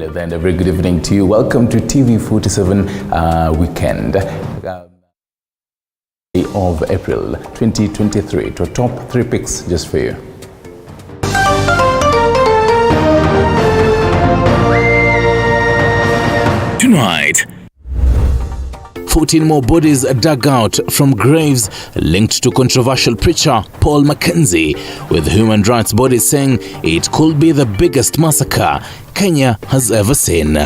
Hello there and a very good evening to you. Welcome to TV47 Weekend of April 2023. To top 3 picks just for you. Tonight, 14 more bodies dug out from graves linked to controversial preacher Paul Mackenzie, with human rights bodies saying it could be the biggest massacre Kenya has ever seen.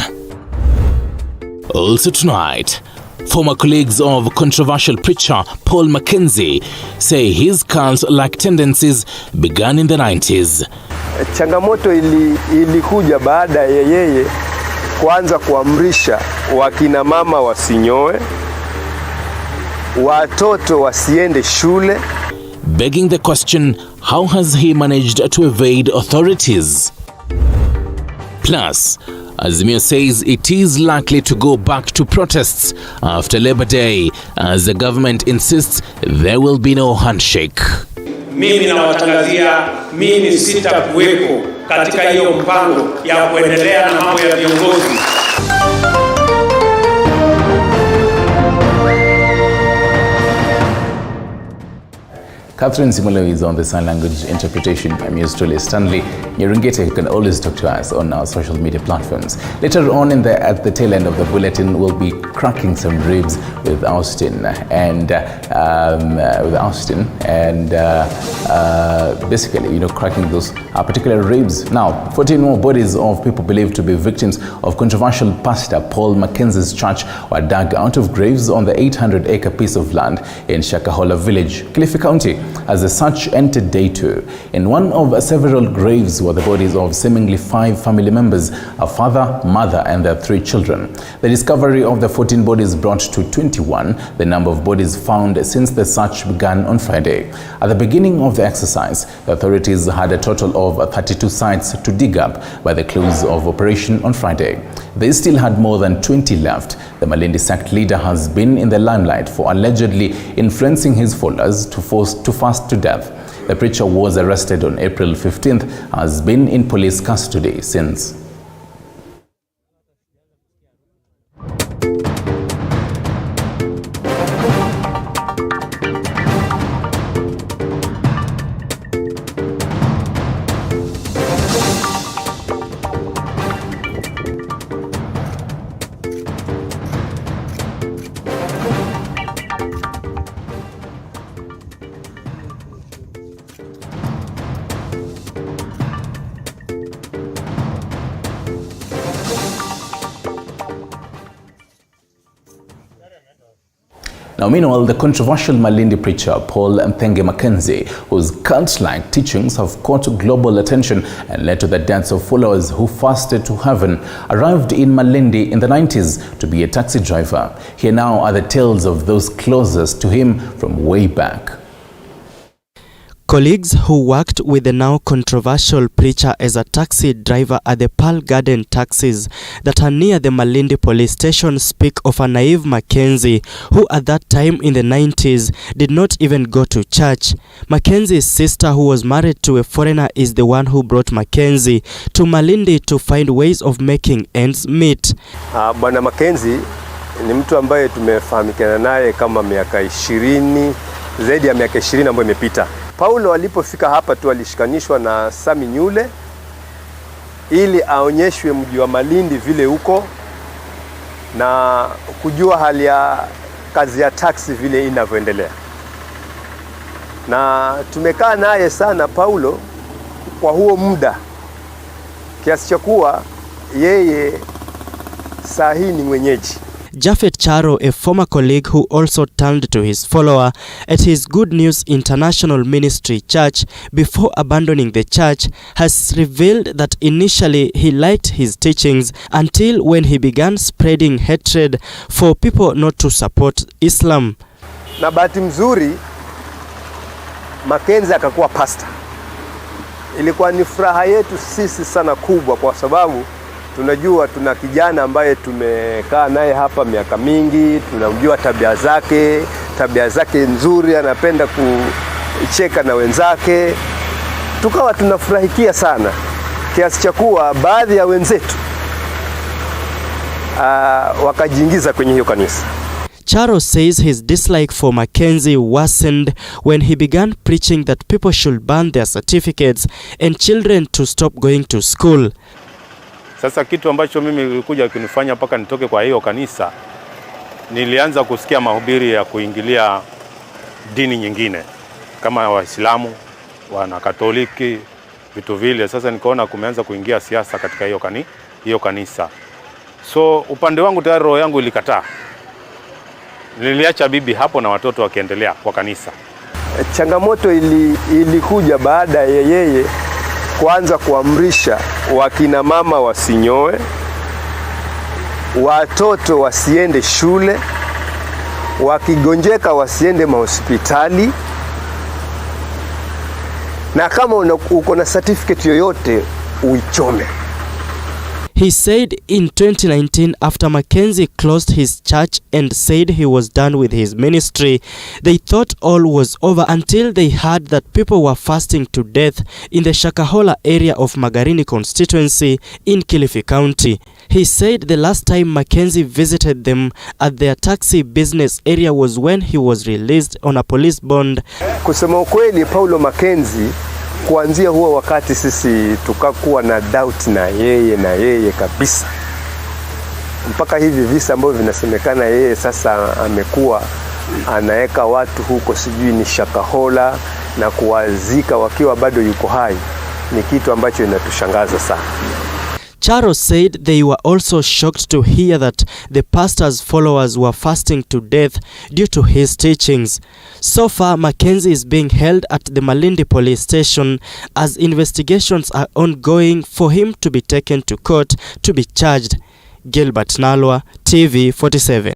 Also tonight, former colleagues of controversial preacher Paul Mackenzie say his cult-like tendencies began in the 90s. Changamoto ilikuja baada ya yeye kuanza kuamrisha wakina mama wasinyoe, watoto wasiende shule. Begging the question, how has he managed to evade authorities? Plus, Azimio says it is likely to go back to protests after Labor Day as the government insists there will be no handshake. Mimi nawatangazia mimi sitakuwepo katika hiyo mpango ya kuendelea na mambo ya viongozi. Catherine Simolo is on the sign language interpretation. I'm yours truly, Stanley Nyerungete. You can always talk to us on our social media platforms. Later on at the tail end of the bulletin, we'll be cracking some ribs with Austin and basically, cracking those particular ribs. Now, 14 more bodies of people believed to be victims of controversial pastor Paul Mackenzie's church were dug out of graves on the 800-acre piece of land in Shakahola village, Kilifi County, as the search entered day 2. In one of several graves were the bodies of seemingly 5 family members, a father, mother, and their 3 children. The discovery of the 14 bodies brought to 21 the number of bodies found since the search began on Friday. At the beginning of the exercise, the authorities had a total of 32 sites to dig up by the close of operation on Friday. They still had more than 20 left. The Malindi sect leader has been in the limelight for allegedly influencing his followers to fast to death. The preacher was arrested on April 15th, has been in police custody since. Now, meanwhile, the controversial Malindi preacher Paul Mackenzie, whose cult-like teachings have caught global attention and led to the deaths of followers who fasted to heaven, arrived in Malindi in the 90s to be a taxi driver. Here now are the tales of those closest to him from way back. Colleagues who worked with the now controversial preacher as a taxi driver at the Pearl Garden taxis that are near the Malindi police station speak of a naive Mackenzie who at that time in the 90s did not even go to church. Mackenzie's sister, who was married to a foreigner, is the one who brought Mackenzie to Malindi to find ways of making ends meet. Bwana Mackenzie ni mtu ambaye tumefahamikana naye kama miaka 20, zaidi ya miaka 20 ambayo imepita. Paulo alipofika hapa tu alishikanishwa na Sami Nyule ili aonyeshwe mji wa Malindi vile uko na kujua hali ya kazi ya taxi vile inavyoendelea. Na tumekaa naye sana Paulo kwa huo muda kiasi cha kuwa yeye saa hii ni mwenyeji. Japhet Charo, a former colleague who also turned to his follower at his Good News International Ministry Church before abandoning the church, has revealed that initially he liked his teachings until when he began spreading hatred for people not to support Islam. Na bahati mzuri Mackenzie akakuwa pastor. Ilikuwa ni furaha yetu sisi sana kubwa kwa sababu tunajua tuna kijana ambaye tumekaa naye hapa miaka mingi, tunamjua tabia zake nzuri, anapenda kucheka na wenzake. Tukawa tunafurahikia sana kiasi cha kuwa baadhi ya wenzetu wakajiingiza kwenye hiyo kanisa. Charo says his dislike for Mackenzie worsened when he began preaching that people should burn their certificates and children to stop going to school. Sasa kitu ambacho mimi kilikuja kunifanya mpaka nitoke kwa hiyo kanisa, nilianza kusikia mahubiri ya kuingilia dini nyingine kama Waislamu, wana Katoliki, vitu vile. Sasa nikaona kumeanza kuingia siasa katika hiyo kanisa. So upande wangu tayari roho yangu ilikataa. Niliacha bibi hapo na watoto wakiendelea kwa kanisa. Changamoto ilikuja baada ya yeye kuanza kuamrisha wakina mama wasinyoe, watoto wasiende shule, wakigonjeka wasiende mahospitali, na kama uko na certificate yoyote uichome. He said in 2019, after Mackenzie closed his church and said he was done with his ministry, they thought all was over until they heard that people were fasting to death in the Shakahola area of Magarini constituency in Kilifi County. He said the last time Mackenzie visited them at their taxi business area was when he was released on a police bond. Kusema ukweli, Paulo Mackenzie, kuanzia huo wakati sisi tukakuwa na doubt na yeye kabisa. Mpaka hivi visa ambavyo vinasemekana yeye sasa amekuwa anaeka watu huko sijui ni Shakahola na kuwazika wakiwa bado yuko hai, ni kitu ambacho inatushangaza sana. Charo said they were also shocked to hear that the pastor's followers were fasting to death due to his teachings. So far, Mackenzie is being held at the Malindi police station as investigations are ongoing for him to be taken to court to be charged. Gilbert Nalwa, TV47.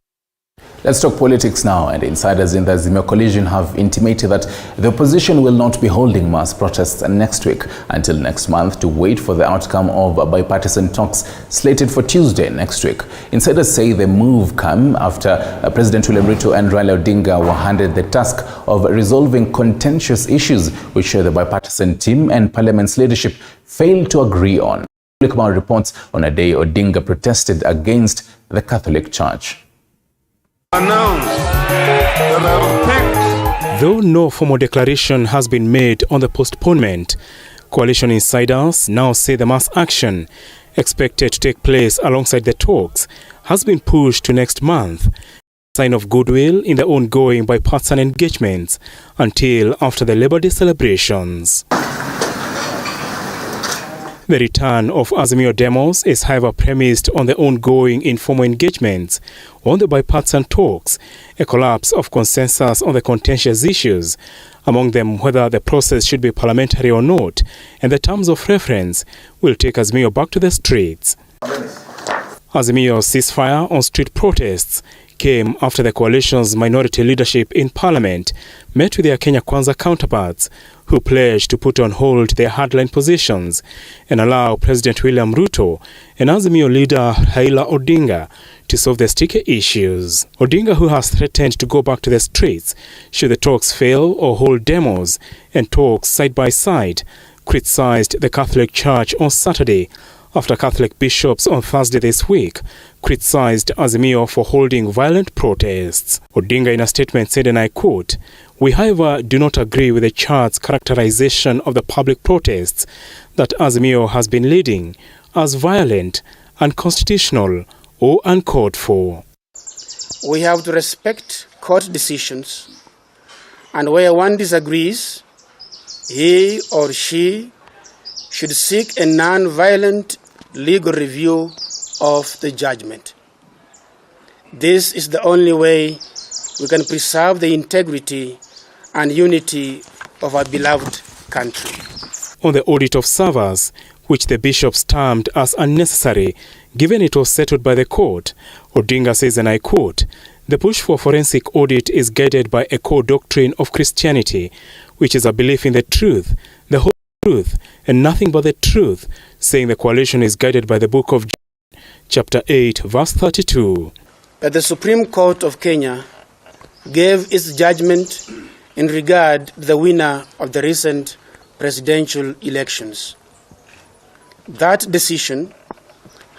Let's talk politics now, and insiders in the Azimio coalition have intimated that the opposition will not be holding mass protests next week until next month to wait for the outcome of bipartisan talks slated for Tuesday next week. Insiders say the move came after President William Ruto and Raila Odinga were handed the task of resolving contentious issues which the bipartisan team and Parliament's leadership failed to agree on. Public reports on a day Odinga protested against the Catholic Church. Though no formal declaration has been made on the postponement, coalition insiders now say the mass action expected to take place alongside the talks has been pushed to next month, a sign of goodwill in the ongoing bipartisan engagements until after the Labor Day celebrations. The return of Azimio demos is however premised on the ongoing informal engagements on the bipartisan talks, a collapse of consensus on the contentious issues, among them whether the process should be parliamentary or not, and the terms of reference will take Azimio back to the streets. Azimio's ceasefire on street protests came after the coalition's minority leadership in Parliament met with their Kenya Kwanza counterparts, who pledged to put on hold their hardline positions and allow President William Ruto and Azimio leader Raila Odinga to solve the sticky issues. Odinga, who has threatened to go back to the streets should the talks fail or hold demos and talks side by side, criticized the Catholic Church on Saturday after Catholic bishops on Thursday this week criticized Azimio for holding violent protests. Odinga in a statement said, and I quote, "We however do not agree with the Church's characterization of the public protests that Azimio has been leading as violent, unconstitutional or uncalled for." We have to respect court decisions, and where one disagrees, he or she should seek a non-violent legal review of the judgment. This is the only way we can preserve the integrity and unity of our beloved country. On the audit of servers, which the bishops termed as unnecessary, given it was settled by the court, Odinga says, and I quote, "The push for forensic audit is guided by a core doctrine of Christianity, which is a belief in the truth, the whole truth, and nothing but the truth," saying the coalition is guided by the book of John, chapter 8, verse 32. That the Supreme Court of Kenya gave its judgment in regard to the winner of the recent presidential elections. That decision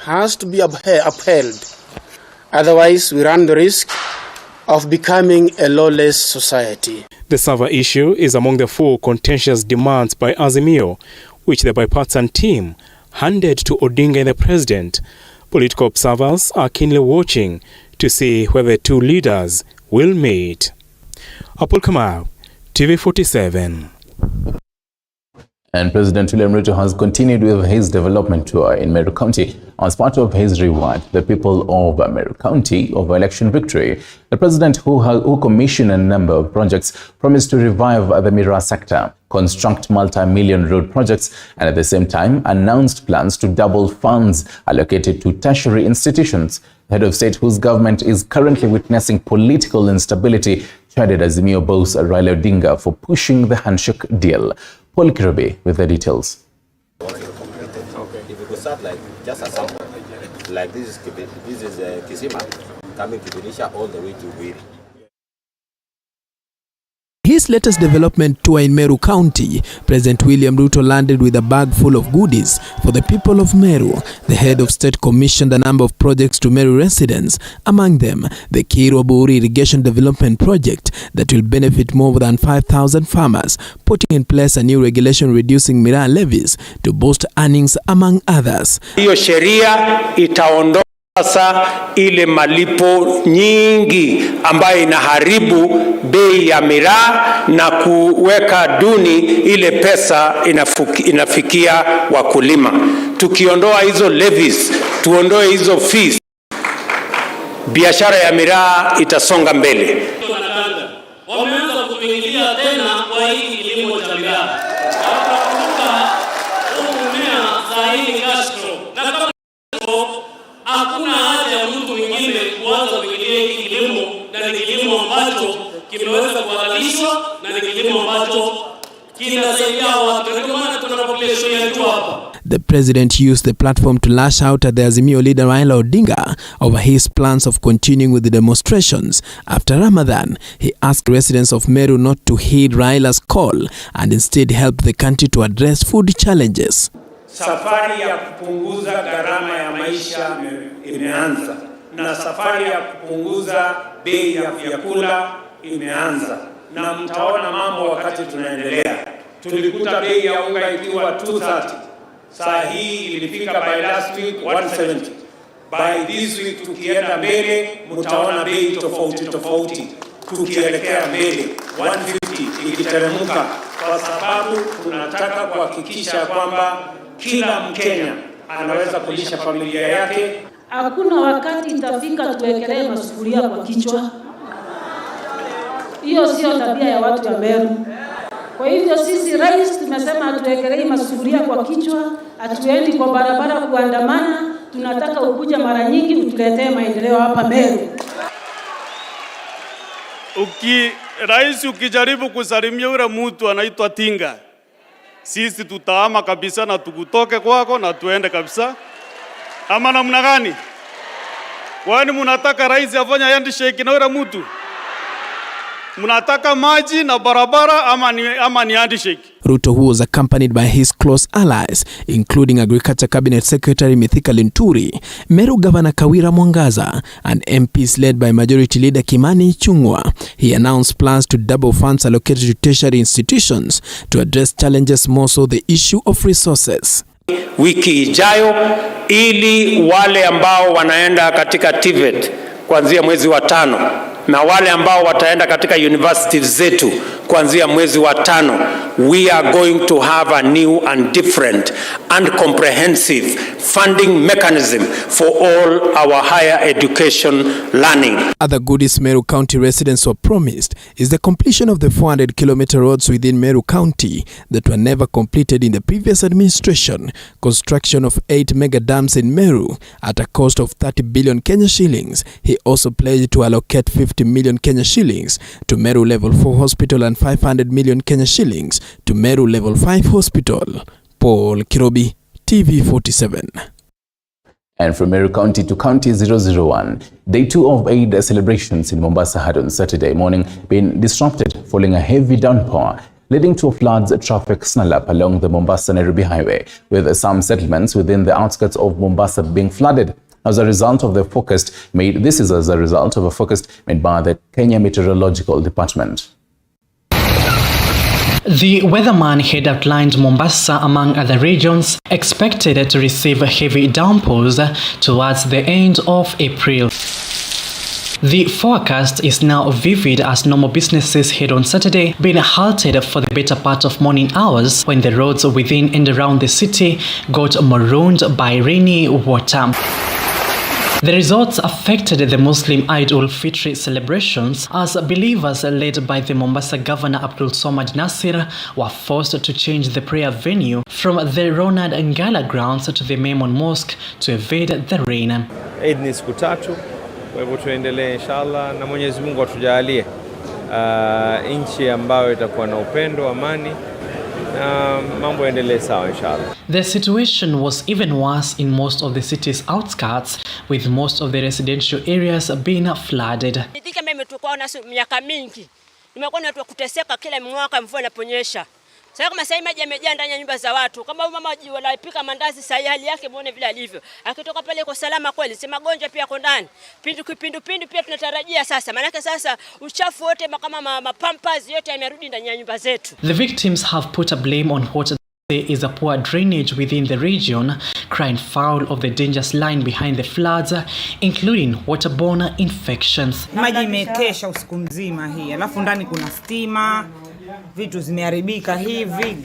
has to be upheld Otherwise, we run the risk of becoming a lawless society. The server issue is among the 4 contentious demands by Azimio, which the bipartisan team handed to Odinga and the president. Political observers are keenly watching to see whether the 2 leaders will meet. Apol Kamau, TV47. And President William Ruto has continued with his development tour in Meru County as part of his reward the people of Meru County of election victory. The president, who commissioned a number of projects, promised to revive the Mira sector, construct multi-million road projects, and at the same time announced plans to double funds allocated to tertiary institutions. The head of state, whose government is currently witnessing political instability, chided Azimio boss Raila Odinga for pushing the handshake deal. Paul Kirobe with the details. If you could start like just a sample, like this is Kisima coming to Tunisia all the way to Wiri. His latest development tour in Meru County, President William Ruto landed with a bag full of goodies for the people of Meru. The head of state commissioned a number of projects to Meru residents, among them the Kirwaburi Irrigation Development Project that will benefit more than 5,000 farmers, putting in place a new regulation reducing Mira levies to boost earnings, among others. Hiyo sheria itaondoa sasa ile malipo nyingi ambayo inaharibu bei ya miraa na kuweka duni ile pesa inafikia wakulima. Tukiondoa hizo levies, tuondoe hizo fees, biashara ya miraa itasonga mbele. Wameanza kuingilia tena kwa hii kilimo cha miraa. Hapa kutoka umea zaidi Castro. Na kama hakuna haja ya mtu mwingine kuanza kuingilia hii kilimo, na ni kilimo ambacho kimeweza kuhalalishwa na ni kilimo ambacho kinasaidia watu. Ndio maana tuna population yetu hapa. The president used the platform to lash out at the Azimio leader Raila Odinga over his plans of continuing with the demonstrations. After Ramadan, he asked residents of Meru not to heed Raila's call and instead help the country to address food challenges. Safari ya kupunguza gharama ya maisha imeanza, na safari ya kupunguza bei ya vyakula imeanza, na mtaona mambo wakati tunaendelea. Tulikuta bei ya unga ikiwa 230. Saa hii ilifika by last week 170. By this week tukienda mbele mtaona bei tofauti tukielekea mbele 150 ikiteremka, kwa sababu tunataka kuhakikisha kwamba kila Mkenya anaweza kulisha familia yake. Hakuna wakati itafika tuwekelee masufuria kwa kichwa. Hiyo sio tabia ya watu wa Meru. Kwa hivyo sisi rais tumesema tuwekelee masufuria kwa kichwa, atuendi kwa barabara kuandamana, tunataka ukuja mara nyingi utuletee maendeleo hapa Meru. Rais ukijaribu kusalimia yule mtu anaitwa Tinga, sisi tutaama kabisa na tukutoke kwako na tuende kabisa. Ama namna gani? Kwani mnataka rais afanye handshake na yule mtu? Mnataka maji na barabara ama ni handshake? Ruto, who was accompanied by his close allies, including Agriculture Cabinet Secretary Mithika Linturi, Meru Governor Kawira Mwangaza, and MPs led by Majority Leader Kimani Ichung'wah, he announced plans to double funds allocated to tertiary institutions to address challenges, more so the issue of resources. Wiki ijayo, ili wale ambao wanaenda katika TVET kuanzia mwezi wa 5 na wale ambao wataenda katika universities zetu kuanzia mwezi wa 5, we are going to have a new and different and comprehensive funding mechanism for all our higher education learning. Other goodies Meru County residents were promised is the completion of the 400-kilometer roads within Meru County that were never completed in the previous administration, construction of 8 mega dams in Meru at a cost of 30 billion Kenya shillings. He also pledged to allocate 50 million Kenya shillings to Meru Level 4 Hospital and 500 million Kenya shillings to Meru Level 5 Hospital. Paul Kirobi, TV47. And from Meru County to County 001, Day 2 of Eid celebrations in Mombasa had on Saturday morning been disrupted following a heavy downpour, leading to a floods traffic snarl-up along the Mombasa-Nairobi highway, with some settlements within the outskirts of Mombasa being flooded. As a result of the forecast made, this is as a result of a forecast made by the Kenya Meteorological Department. The weatherman had outlined Mombasa among other regions expected to receive heavy downpours towards the end of April. The forecast is now vivid as normal businesses had on Saturday been halted for the better part of morning hours when the roads within and around the city got marooned by rainy water. The results affected the Muslim Eid ul-Fitr celebrations as believers led by the Mombasa Governor Abdul Somad Nasir were forced to change the prayer venue from the Ronald Ngala grounds to the Maimon Mosque to evade the rain. Eid ni siku tatu, kwa hivyo tuendelee inshallah na Mwenyezi Mungu atujalie nchi ambayo itakuwa na upendo, amani. The situation was even worse in most of the city's outskirts, with most of the residential areas being flooded. Miaka mingi nimekuwa na watu kuteseka kila mwaka mvua inaponyesha. Sasa kama sasa maji yamejaa ndani ya nyumba za watu, kama mama wanapika mandazi sasa hali yake muone vile alivyo. Akitoka pale kwa salama kweli, si magonjwa pia kwa ndani. Pindu pia tunatarajia sasa. Maana sasa uchafu wote kama mapampers yote yamerudi ndani ya nyumba zetu. The victims have put a blame on what there is a poor drainage within the region, crying foul of the dangerous line behind the floods, including waterborne infections. Maji imekesha usiku mzima hii, alafu ndani kuna stima. Vitu zimeharibika hivi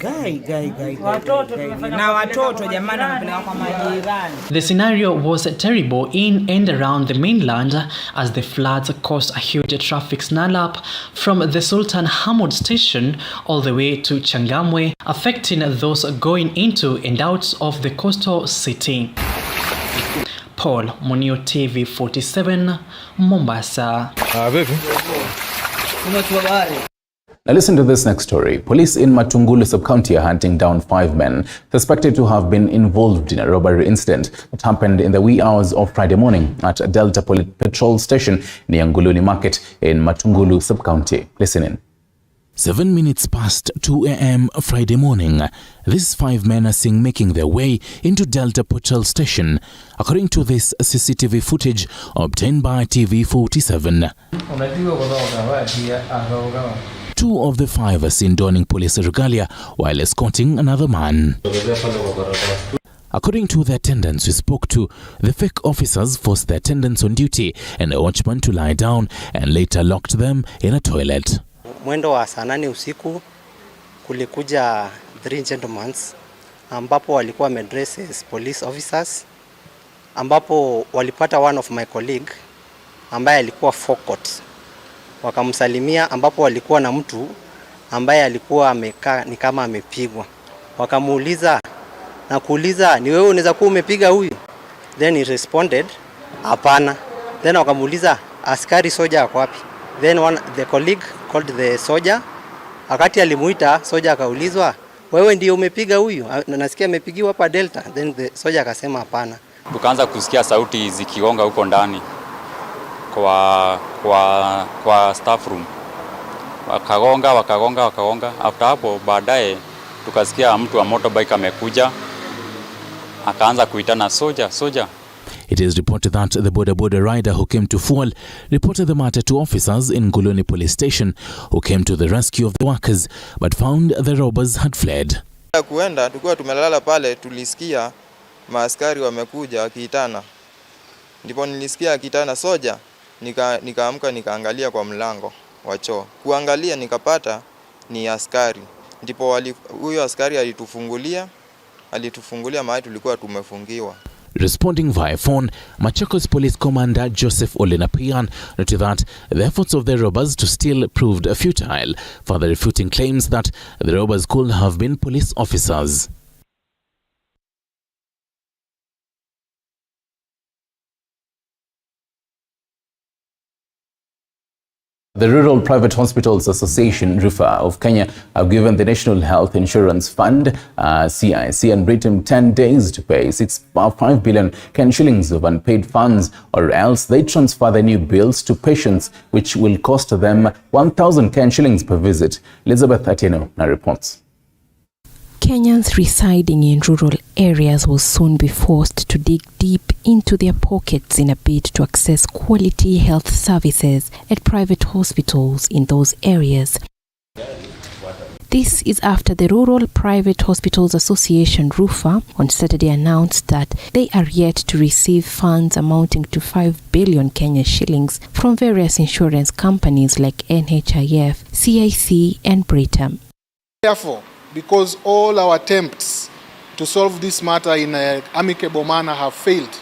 na watoto jamani wamepeleka kwa majirani. The scenario was terrible in and around the mainland as the floods caused a huge traffic snarl-up from the Sultan Hamud station all the way to Changamwe, affecting those going into and out of the coastal city. Paul Munio, TV47, Mombasa. Now listen to this next story. Police in Matungulu sub-county are hunting down 5 men suspected to have been involved in a robbery incident that happened in the wee hours of Friday morning at Delta Petrol Station near Nguluni Market in Matungulu sub-county. Listen in. 7 minutes past 2 a.m. Friday morning, these 5 men are seen making their way into Delta Petrol Station, according to this CCTV footage obtained by TV47. 2 of the 5 are seen donning police regalia while escorting another man. According to the attendants we spoke to, the fake officers forced the attendants on duty and a watchman to lie down and later locked them in a toilet. Mwendo wa saa 8 usiku kulikuja 3 gentlemen ambapo walikuwa wamedress as police officers, ambapo walipata one of my colleague ambaye alikuwa forecourt. Wakamsalimia ambapo walikuwa na mtu ambaye alikuwa amekaa ni kama amepigwa. Wakamuuliza na kuuliza, ni wewe unaweza kuwa umepiga huyu? Then he responded, hapana. Then wakamuuliza, askari soja ako wapi? Then the colleague called the soldier. Akati alimuita soja akaulizwa, wewe ndio umepiga huyu? Nasikia amepigiwa hapa Delta. Then the soldier akasema hapana. Tukaanza kusikia sauti zikigonga huko ndani kwa staff room. Wakagonga. After hapo baadaye tukasikia mtu wa motorbike amekuja akaanza kuitana soja. It is reported that the boda rider who came to fuel reported the matter to officers in Nguluni police station who came to the rescue of the workers but found the robbers had fled. Kuenda tulikuwa tumelala pale, tulisikia maaskari wamekuja wakiitana. Ndipo nilisikia akitana soja, nikaamka nikaangalia kwa mlango wa choo. Kuangalia nikapata ni askari. Ndipo huyo askari alitufungulia mahali tulikuwa tumefungiwa. Responding via phone, Machakos Police Commander Joseph Olenapian noted that the efforts of the robbers to steal proved futile, further refuting claims that the robbers could have been police officers. The Rural Private Hospitals Association, RUFA, of Kenya have given the National Health Insurance Fund, CIC, and Britain 10 days to pay 5 billion Kenyan shillings of unpaid funds, or else they transfer the new bills to patients, which will cost them 1,000 Kenyan shillings per visit. Elizabeth Atieno now reports. Kenyans residing in rural areas will soon be forced to dig deep into their pockets in a bid to access quality health services at private hospitals in those areas. This is after the Rural Private Hospitals Association (RUFA) on Saturday announced that they are yet to receive funds amounting to 5 billion Kenya shillings from various insurance companies like NHIF, CIC and Britam. Therefore, because all our attempts to solve this matter in an amicable manner have failed,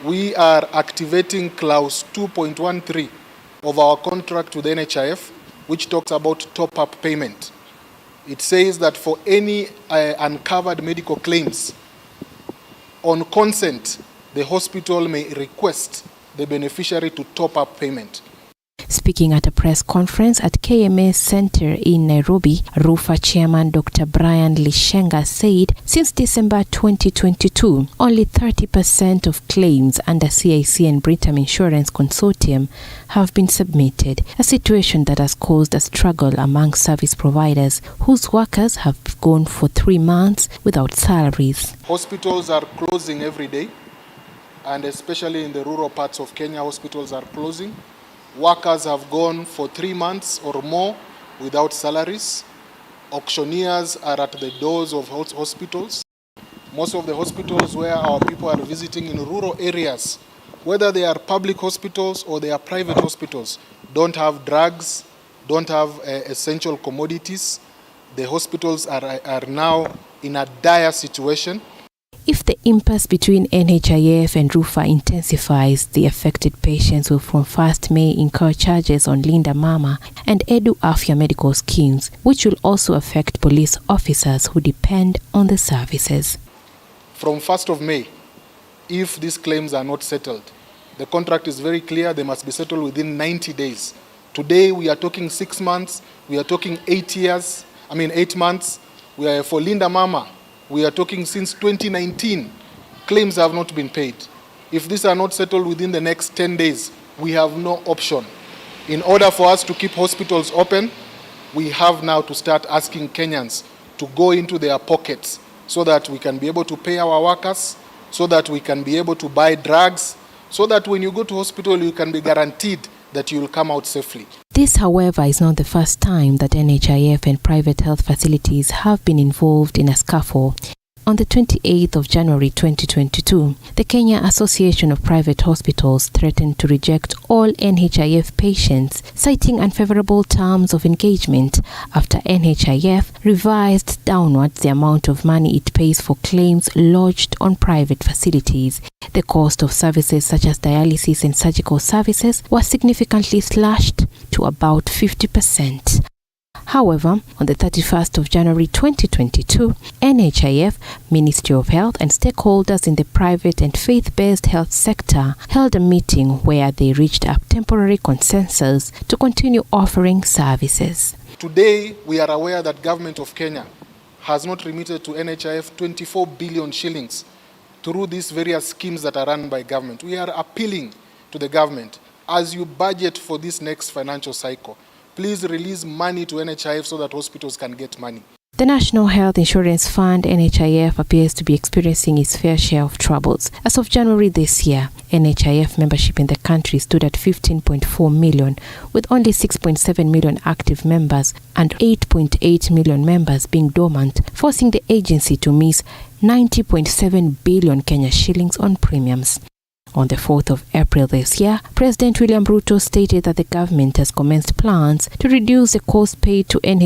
we are activating clause 2.13 of our contract with NHIF, which talks about top-up payment. It says that for any uncovered medical claims, on consent, the hospital may request the beneficiary to top up payment. Speaking at a press conference at KMA Center in Nairobi, RUFA chairman Dr. Brian Lishenga said since December 2022, only 30% of claims under CIC and Britam Insurance Consortium have been submitted, a situation that has caused a struggle among service providers whose workers have gone for 3 months without salaries. Hospitals are closing every day, and especially in the rural parts of Kenya, hospitals are closing. Workers have gone for 3 months or more without salaries. Auctioneers are at the doors of hospitals. Most of the hospitals where our people are visiting in rural areas, whether they are public hospitals or they are private hospitals, don't have drugs, don't have essential commodities. The hospitals are now in a dire situation. If the impasse between NHIF and RUFA intensifies, the affected patients will from 1st May incur charges on Linda Mama and Edu Afya medical schemes, which will also affect police officers who depend on the services. From 1st of May, if these claims are not settled, the contract is very clear, they must be settled within 90 days. Today we are talking 6 months, we are talking 8 months. We are for Linda Mama. We are talking since 2019, claims have not been paid. If these are not settled within the next 10 days, we have no option. In order for us to keep hospitals open, we have now to start asking Kenyans to go into their pockets so that we can be able to pay our workers, so that we can be able to buy drugs, so that when you go to hospital, you can be guaranteed that you will come out safely. This, however, is not the first time that NHIF and private health facilities have been involved in a scuffle. On the 28th of January 2022, the Kenya Association of Private Hospitals threatened to reject all NHIF patients, citing unfavorable terms of engagement after NHIF revised downwards the amount of money it pays for claims lodged on private facilities. The cost of services such as dialysis and surgical services was significantly slashed to about 50%. However, on the 31st of January 2022, NHIF, Ministry of Health and stakeholders in the private and faith-based health sector held a meeting where they reached a temporary consensus to continue offering services. Today, we are aware that Government of Kenya has not remitted to NHIF 24 billion shillings through these various schemes that are run by government. We are appealing to the government, as you budget for this next financial cycle, please release money to NHIF so that hospitals can get money. The National Health Insurance Fund, NHIF, appears to be experiencing its fair share of troubles. As of January this year, NHIF membership in the country stood at 15.4 million, with only 6.7 million active members and 8.8 million members being dormant, forcing the agency to miss 90.7 billion Kenya shillings on premiums. On the 4th of April this year, President William Ruto stated that the government has commenced plans to reduce the cost paid to NHIF